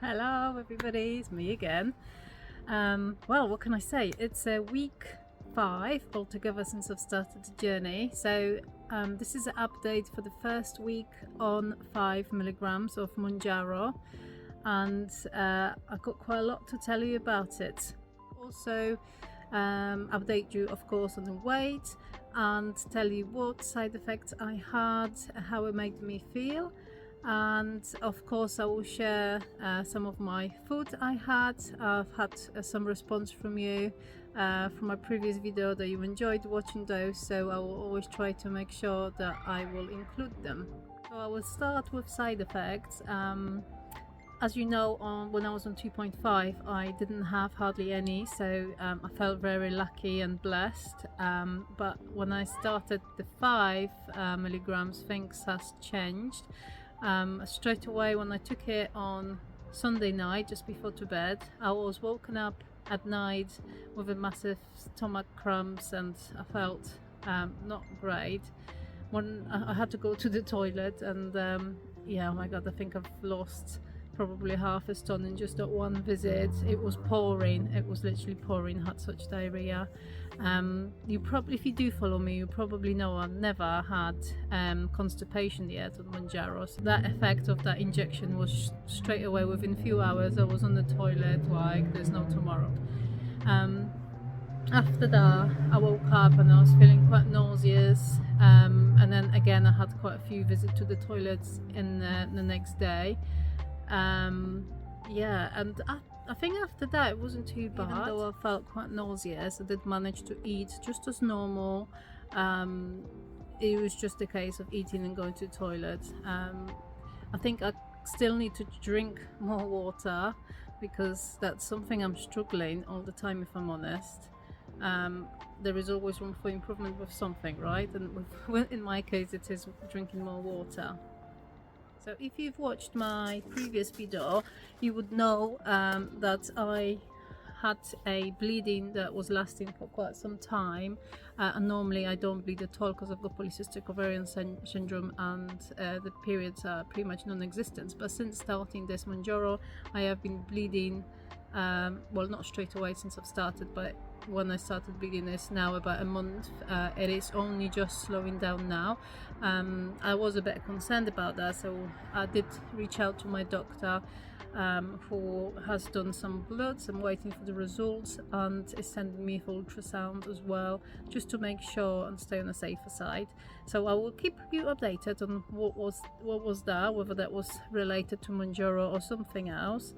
Hello everybody, it's me again. Well, what can I say? It's week 5 altogether since I've started the journey. So this is an update for the first week on 5 milligrams of Mounjaro, and I've got quite a lot to tell you about it. Also update you of course on the weight and tell you what side effects I had, how it made me feel, and of course I will share some of my food I had. I've had some response from you from my previous video that you enjoyed watching those, so I will always try to make sure that I will include them. So I will start with side effects. As you know, when I was on 2.5 I didn't have hardly any, so I felt very lucky and blessed, but when I started the 5 milligrams, things has changed. Straight away when I took it on Sunday night just before to bed, I was woken up at night with a massive stomach cramps and I felt not great. When I had to go to the toilet, and yeah, oh my god, I think I've lost probably half a stone in just that one visit. It was pouring, it was literally pouring, had such diarrhea. You probably, if you do follow me, you probably know I've never had constipation yet on Mounjaro. So that effect of that injection was straight away. Within a few hours I was on the toilet like there's no tomorrow. After that I woke up and I was feeling quite nauseous, and then again I had quite a few visits to the toilets in the next day. Yeah, and I think after that it wasn't too bad. Even though I felt quite nauseous, I did manage to eat just as normal. It was just a case of eating and going to the toilet. I think I still need to drink more water because that's something I'm struggling all the time, if I'm honest. There is always room for improvement with something, right? And in my case it is drinking more water. So if you've watched my previous video, you would know that I had a bleeding that was lasting for quite some time, and normally I don't bleed at all because I've got polycystic ovarian syndrome and the periods are pretty much non-existent. But since starting this Mounjaro, I have been bleeding, well, not straight away since I've started, but when I started bleeding is now about a month. It is only just slowing down now. I was a bit concerned about that, so I did reach out to my doctor, who has done some bloods. I'm waiting for the results and is sending me for ultrasound as well, just to make sure and stay on the safer side. So I will keep you updated on what was that, whether that was related to Mounjaro or something else.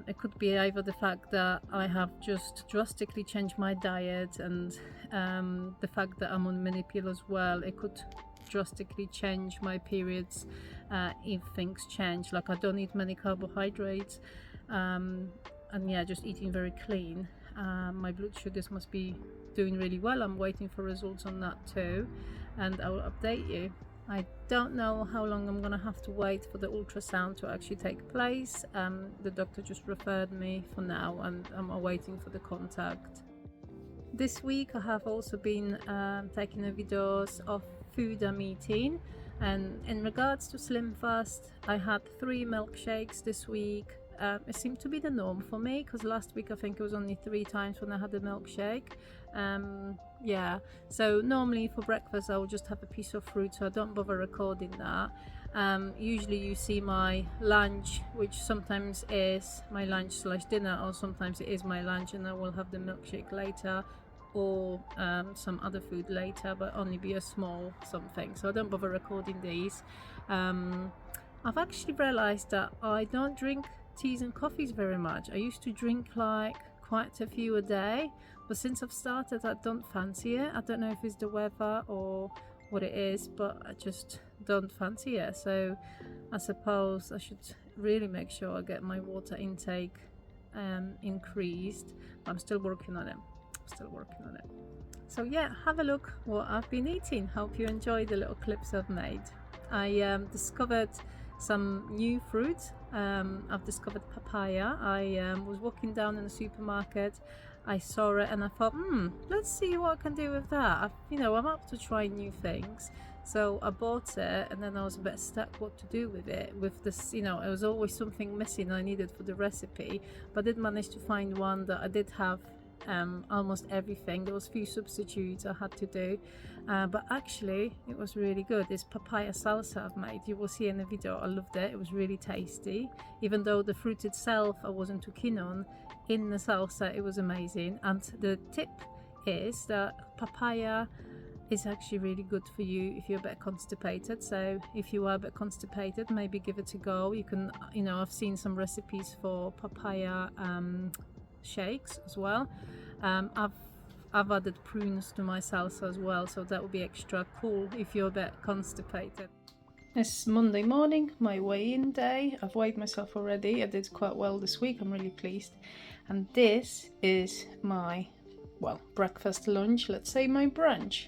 It could be either the fact that I have just drastically changed my diet, and the fact that I'm on mini pill as well. It could drastically change my periods if things change, like I don't eat many carbohydrates, and yeah, just eating very clean. My blood sugars must be doing really well. I'm waiting for results on that too, and I will update you. I don't know how long I'm gonna have to wait for the ultrasound to actually take place. The doctor just referred me for now and I'm awaiting for the contact. This week I have also been taking the videos of food I'm eating, and in regards to slimfast, I had 3 milkshakes this week. It seemed to be the norm for me because last week I think it was only 3 times when I had a milkshake. Yeah, so normally for breakfast I will just have a piece of fruit, so I don't bother recording that. Usually you see my lunch, which sometimes is my lunch slash dinner, or sometimes it is my lunch and I will have the milkshake later, or some other food later, but only be a small something, so I don't bother recording these. I've actually realized that I don't drink teas and coffees very much. I used to drink like quite a few a day, but since I've started I don't fancy it. I don't know if it's the weather or what it is, but I just don't fancy it. So I suppose I should really make sure I get my water intake increased. I'm still working on it. So yeah, have a look what I've been eating. Hope you enjoy the little clips I've made. I discovered some new fruit. I've discovered papaya. I was walking down in the supermarket, I saw it and I thought, let's see what I can do with that. I'm up to try new things. So I bought it, and then I was a bit stuck what to do with it. With this, you know, it was always something missing I needed for the recipe, but I did manage to find one that I did have almost everything. There was few substitutes I had to do, but actually it was really good. It's papaya salsa I've made. You will see in the video. I loved it. It was really tasty, even though the fruit itself I wasn't too keen on. In the salsa it was amazing. And the tip is that papaya is actually really good for you if you're a bit constipated. So if you are a bit constipated, maybe give it a go. You can, you know, I've seen some recipes for papaya shakes as well. I've added prunes to my salsa as well, so that would be extra cool if you're a bit constipated. It's Monday morning, my weigh-in day. I've weighed myself already. I did quite well this week. I'm really pleased. And this is my, well, breakfast, lunch, let's say my brunch.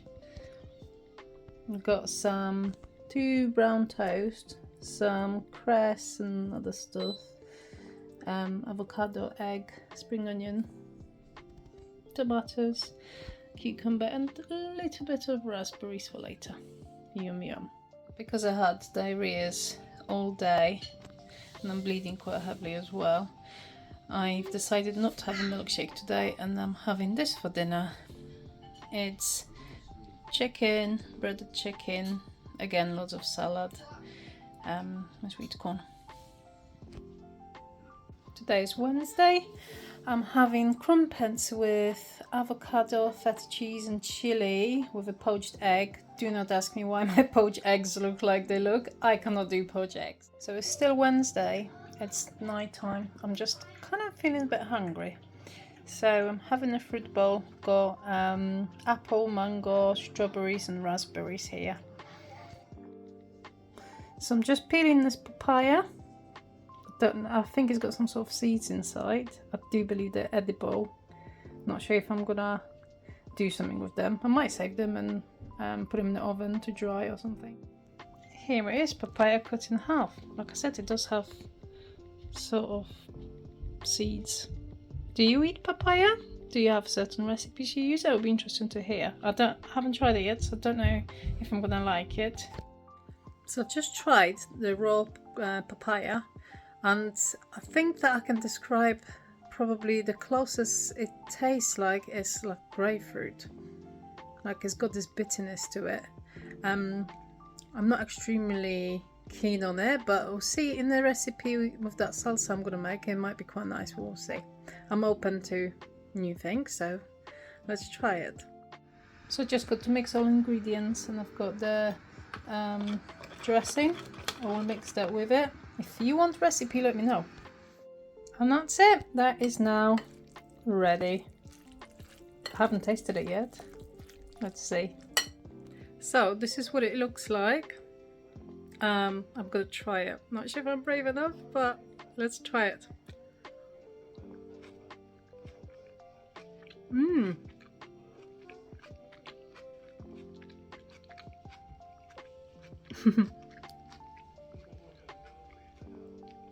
I've got some 2 brown toast, some cress and other stuff, avocado, egg, spring onion, tomatoes, cucumber, and a little bit of raspberries for later. Yum yum. Because I had diarrheas all day and I'm bleeding quite heavily as well, I've decided not to have a milkshake today, and I'm having this for dinner. It's chicken, breaded chicken, again lots of salad, and sweet corn. Today is Wednesday. I'm having crumpets with avocado, feta cheese and chili with a poached egg. Do not ask me why my poached eggs look like they look. I cannot do poached eggs. So it's still Wednesday, it's night time. I'm just kind of feeling a bit hungry. So I'm having a fruit bowl. Got apple, mango, strawberries and raspberries here. So I'm just peeling this papaya. I think it's got some sort of seeds inside. I do believe they're edible. Not sure if I'm gonna do something with them. I might save them and put them in the oven to dry or something. Here it is, papaya cut in half. Like I said, it does have sort of seeds. Do you eat papaya? Do you have certain recipes you use? That would be interesting to hear. I haven't tried it yet, so I don't know if I'm gonna like it. So I've just tried the raw papaya, and I think that I can describe probably the closest it tastes like is like grapefruit. Like it's got this bitterness to it. I'm not extremely keen on it, but we'll see in the recipe with that salsa I'm gonna make. It might be quite nice, we'll see. I'm open to new things, so let's try it. So just got to mix all ingredients, and I've got the dressing. I will mix that with it. If you want recipe, let me know. And that's it. That is now ready. I haven't tasted it yet. Let's see. So this is what it looks like. I'm gonna try it. Not sure if I'm brave enough, but let's try it.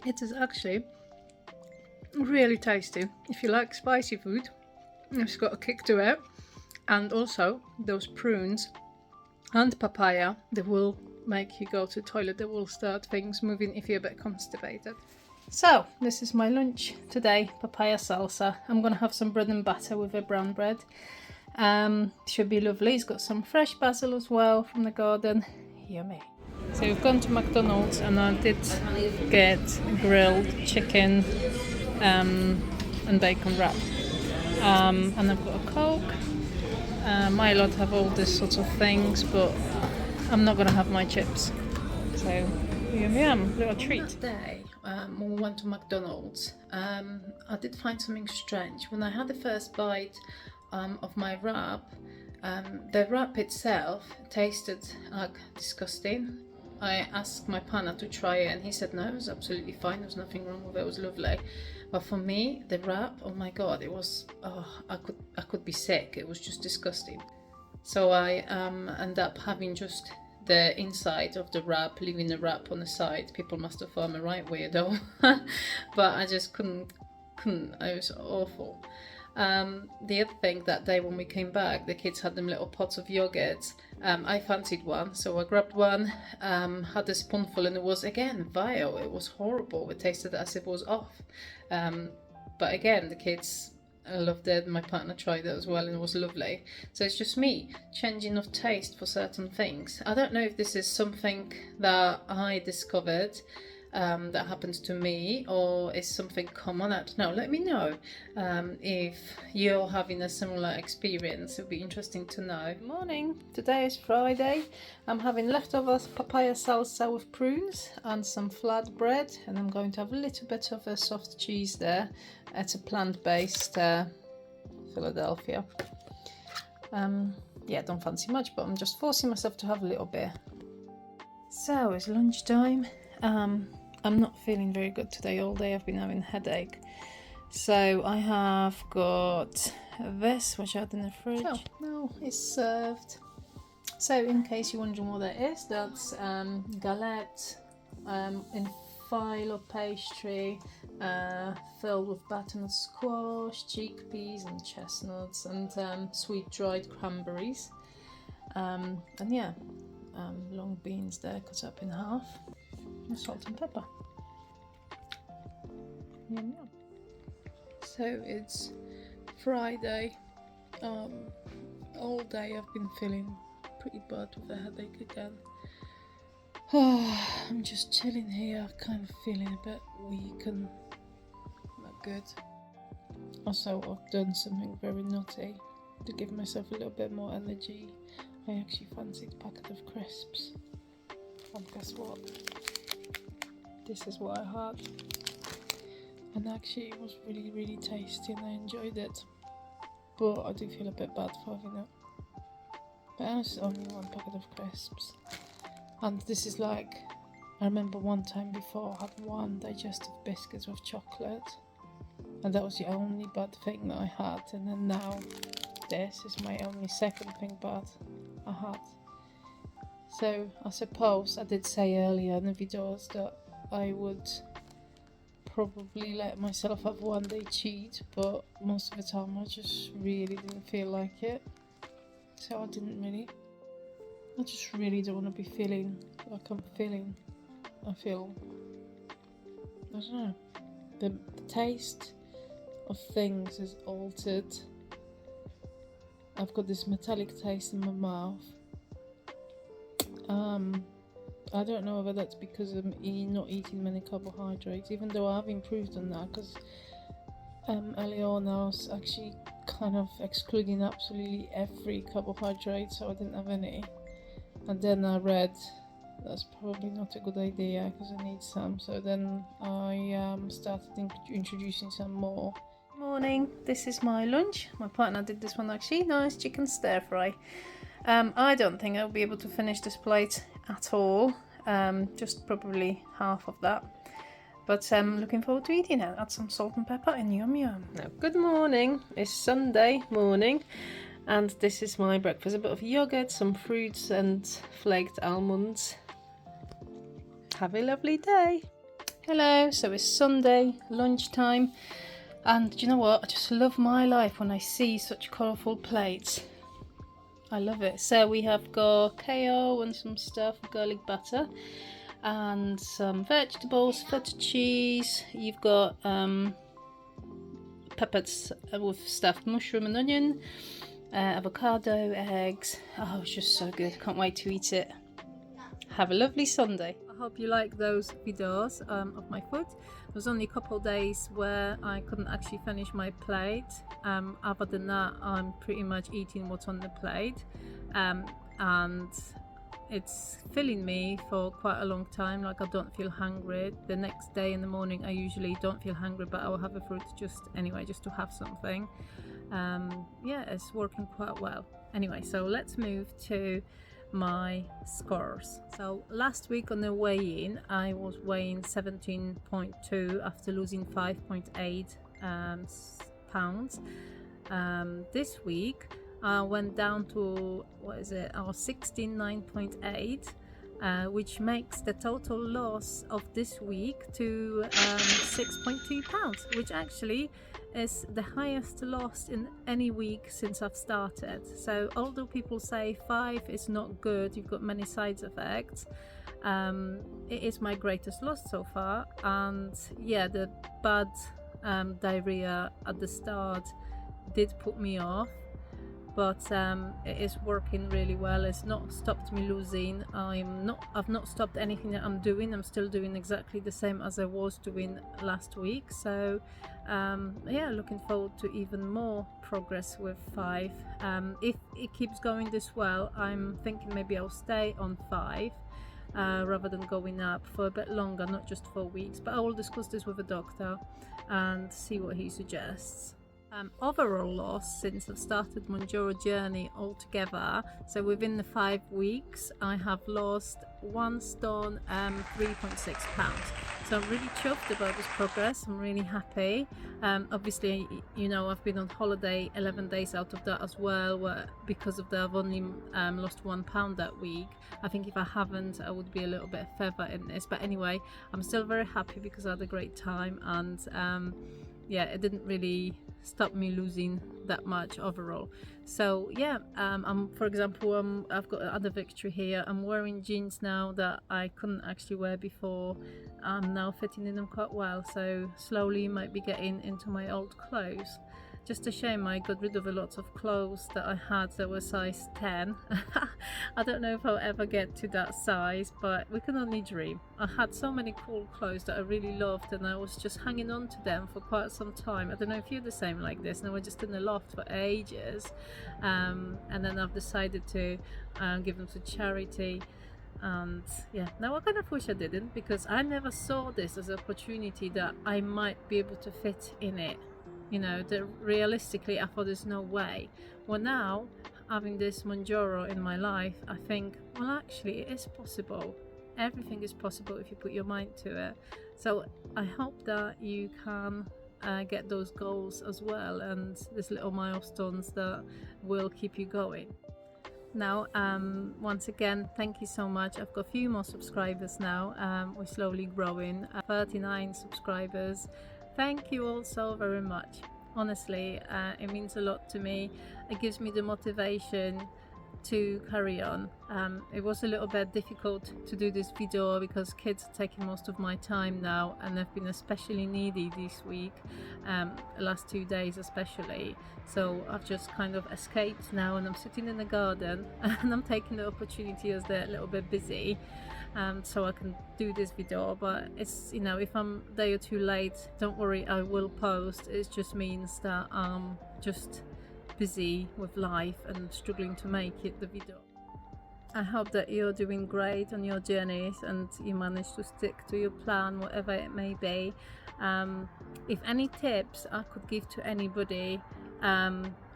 It is actually really tasty. If you like spicy food, it's got a kick to it, and also those prunes and papaya, they will make you go to the toilet. They will start things moving if you're a bit constipated. So this is my lunch today, papaya salsa. I'm gonna have some bread and butter with a brown bread. Should be lovely. It's got some fresh basil as well from the garden. Yummy. So we've gone to McDonald's, and I did get grilled chicken and bacon wrap. And I've got a Coke. My lot have all these sorts of things, but I'm not gonna have my chips. So yum, little treat. Today we went to McDonald's. I did find something strange. When I had the first bite of my wrap, the wrap itself tasted like disgusting. I asked my partner to try it, and he said no, it was absolutely fine. There was nothing wrong with it. It was lovely. But for me, the wrap, oh my god, it was. I could be sick. It was just disgusting. So I ended up having just the inside of the wrap, leaving the wrap on the side. People must have thought I'm a right weirdo, but I just couldn't. It was awful. The other thing, that day when we came back, the kids had them little pots of yogurt. I fancied one, so I grabbed one, had a spoonful, and it was again vile. It was horrible. It tasted as if it was off. But again, the kids loved it. My partner tried it as well, and it was lovely. So it's just me changing of taste for certain things. I don't know if this is something that I discovered, that happens to me, or is something common. I don't know. Let me know if you're having a similar experience. It'd be interesting to know. Good morning. Today is Friday. I'm having leftovers papaya salsa with prunes and some flatbread, and I'm going to have a little bit of a soft cheese there. It's a plant-based Philadelphia. Yeah, don't fancy much, but I'm just forcing myself to have a little bit. So it's lunchtime. I'm not feeling very good today. All day I've been having a headache. So I have got this, which I had in the fridge. Oh, no, it's served. So in case you're wondering what that is, that's galette in filo pastry, filled with butternut squash, chickpeas and chestnuts, and sweet dried cranberries. And yeah, long beans there cut up in half. And salt and pepper. Yum, yum. So it's Friday. All day I've been feeling pretty bad with a headache again. I'm just chilling here, kind of feeling a bit weak and not good. Also, I've done something very naughty to give myself a little bit more energy. I actually fancied a packet of crisps. And guess what? This is what I had, and actually it was really, really tasty and I enjoyed it, but I do feel a bit bad for having it. But it was only one packet of crisps, and this is like, I remember one time before I had one digestive biscuits with chocolate, and that was the only bad thing that I had, and then now this is my only second thing bad I had. So I suppose I did say earlier in the videos that I would probably let myself have one day cheat, but most of the time I just really didn't feel like it. So I didn't really. I just really don't want to be feeling like I'm feeling. I don't know. The taste of things is altered. I've got this metallic taste in my mouth. I don't know whether that's because I'm not eating many carbohydrates, even though I've improved on that, because early on I was actually kind of excluding absolutely every carbohydrate, so I didn't have any. And then I read that's probably not a good idea because I need some, so then I started introducing some more. Morning, this is my lunch. My partner did this one actually. Nice chicken stir fry. I don't think I'll be able to finish this plate at all, just probably half of that, but I'm looking forward to eating it. Add some salt and pepper and yum yum. Now, good morning. It's Sunday morning and this is my breakfast. A bit of yogurt, some fruits and flaked almonds. Have a lovely day. Hello, so it's Sunday lunchtime, and do you know what, I just love my life when I see such colourful plates. I love it. So we have got kale and some stuff, garlic butter, and some vegetables, feta cheese. You've got peppers with stuffed mushroom and onion, avocado, eggs. Oh, it's just so good. Can't wait to eat it. Have a lovely Sunday. I hope you like those videos of my food. There was only a couple of days where I couldn't actually finish my plate. Other than that, I'm pretty much eating what's on the plate, and it's filling me for quite a long time. Like, I don't feel hungry. The next day in the morning I usually don't feel hungry, but I will have a fruit just to have something. Yeah, it's working quite well. Anyway, so let's move to my scores. So last week on the weigh-in I was weighing 17.2 after losing 5.8 pounds. This week I went down to, I was 69.8 which makes the total loss of this week to £6.2, which actually is the highest loss in any week since I've started. So although people say 5 is not good, you've got many side effects, it is my greatest loss so far. And yeah, the bad diarrhea at the start did put me off, but it is working really well. It's not stopped me losing. I've not stopped anything that I'm doing. I'm still doing exactly the same as I was doing last week. So yeah, looking forward to even more progress with 5. If it keeps going this well, I'm thinking maybe I'll stay on 5 rather than going up for a bit longer, not just 4 weeks. But I will discuss this with a doctor and see what he suggests. Overall loss since I've started Mounjaro journey altogether, so within the 5 weeks I have lost 1 stone, 3.6 pounds. So I'm really chuffed about this progress. I'm really happy. Obviously, you know, I've been on holiday 11 days out of that as well, where because of that I've only lost 1 pound that week. I think if I haven't, I would be a little bit further in this, but anyway, I'm still very happy because I had a great time, and yeah, it didn't really stop me losing that much overall. So yeah, for example, I've got another victory here. I'm wearing jeans now that I couldn't actually wear before. I'm now fitting in them quite well, so slowly might be getting into my old clothes. Just a shame I got rid of a lot of clothes that I had that were size 10. I don't know if I'll ever get to that size, but we can only dream. I had so many cool clothes that I really loved, and I was just hanging on to them for quite some time. I don't know if you're the same like this, and I was just in the loft for ages, and then I've decided to give them to charity. And yeah, now I kind of wish I didn't, because I never saw this as an opportunity that I might be able to fit in it. You know, that realistically I thought there's no way. Well, now having this Mounjaro in my life, I think, well, actually it is possible. Everything is possible if you put your mind to it. So I hope that you can get those goals as well, and these little milestones that will keep you going. Now, once again, thank you so much. I've got a few more subscribers now. We're slowly growing. 39 subscribers. Thank you all so very much. Honestly, it means a lot to me. It gives me the motivation to carry on. It was a little bit difficult to do this video because kids are taking most of my time now, and they've been especially needy this week, the last 2 days especially. So I've just kind of escaped now, and I'm sitting in the garden and I'm taking the opportunity as they're a little bit busy, so I can do this video. But it's, you know, if I'm a day or two late, don't worry, I will post. It just means that I'm just busy with life and struggling to make it the video. I hope that you're doing great on your journeys and you manage to stick to your plan, whatever it may be. If any tips I could give to anybody,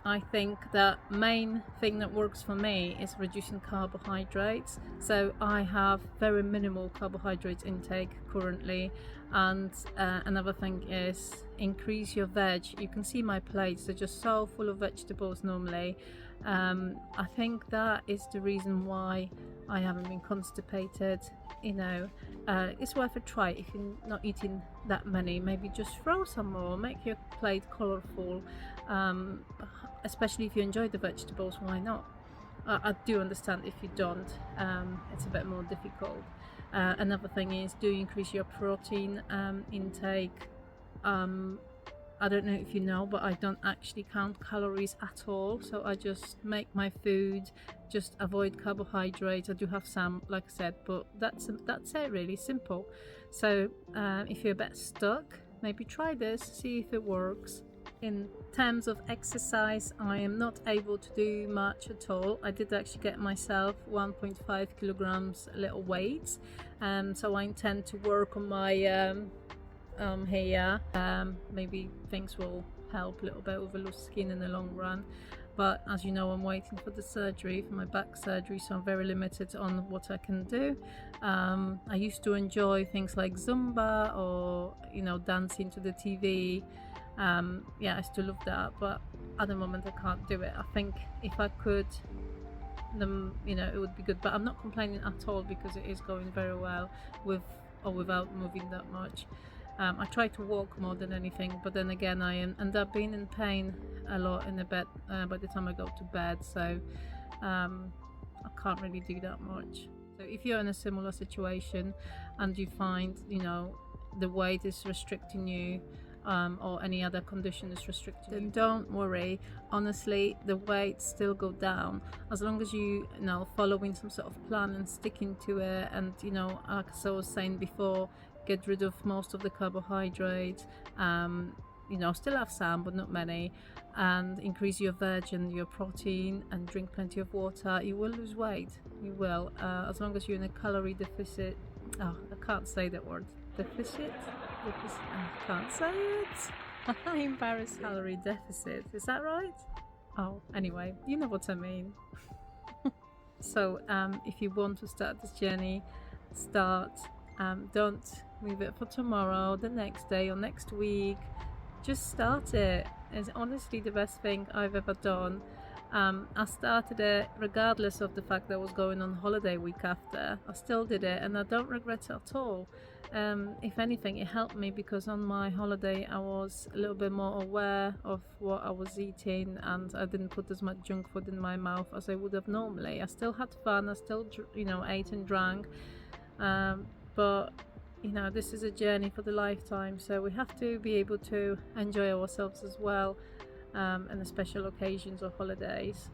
I think the main thing that works for me is reducing carbohydrates. So I have very minimal carbohydrate intake currently, and another thing is increase your veg. You can see my plates, they're just so full of vegetables normally. I think that is the reason why I haven't been constipated. You know, it's worth a try. If you're not eating that many, maybe just throw some more, make your plate colorful, especially if you enjoy the vegetables. Why not? I do understand if you don't, it's a bit more difficult. Another thing is, do increase your protein intake. I don't know if you know, but I don't actually count calories at all. So I just make my food, just avoid carbohydrates. I do have some, like I said, but that's it, really simple. So if you're a bit stuck, maybe try this, see if it works. In terms of exercise, I am not able to do much at all. I did actually get myself 1.5 kilograms little weights, so I intend to work on my here. Maybe things will help a little bit with a loose skin in the long run. But as you know, I'm waiting for the surgery, for my back surgery, so I'm very limited on what I can do. I used to enjoy things like Zumba or, you know, dancing to the TV. Yeah, I still love that, but at the moment I can't do it. I think if I could then it would be good. But I'm not complaining at all because it is going very well with or without moving that much. I try to walk more than anything, but then again I end up being in pain a lot in the bed by the time I go to bed, so I can't really do that much. So if you're in a similar situation and you find the weight is restricting you, or any other condition is restricting you, then don't worry. Honestly, the weight still go down as long as you following some sort of plan and sticking to it, and as I was saying before, get rid of most of the carbohydrates, still have some but not many, and increase your veg and your protein and drink plenty of water. You will lose weight, you will, as long as you're in a calorie deficit. I can't say that word. Deficit? I can't say it. I'm embarrassed. Calorie deficit, is that right? Oh, anyway, you know what I mean. So if you want to start this journey, start. Don't leave it for tomorrow, the next day or next week. Just start it. It's honestly the best thing I've ever done. I started it regardless of the fact that I was going on holiday week after. I still did it and I don't regret it at all. If anything, it helped me because on my holiday I was a little bit more aware of what I was eating, and I didn't put as much junk food in my mouth as I would have normally. I still had fun, I still ate and drank, but this is a journey for the lifetime, so we have to be able to enjoy ourselves as well, and the special occasions or holidays.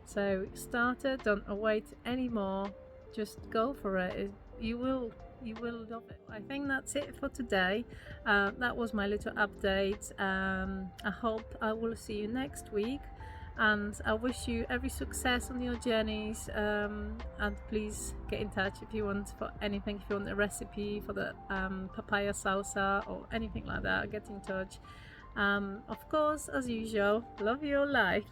So start it, don't wait anymore, just go for it. You will love it. I think that's it for today. That was my little update. I hope I will see you next week, and I wish you every success on your journeys, and please get in touch if you want for anything. If you want a recipe for the papaya salsa or anything like that, get in touch. Of course, as usual, love your life.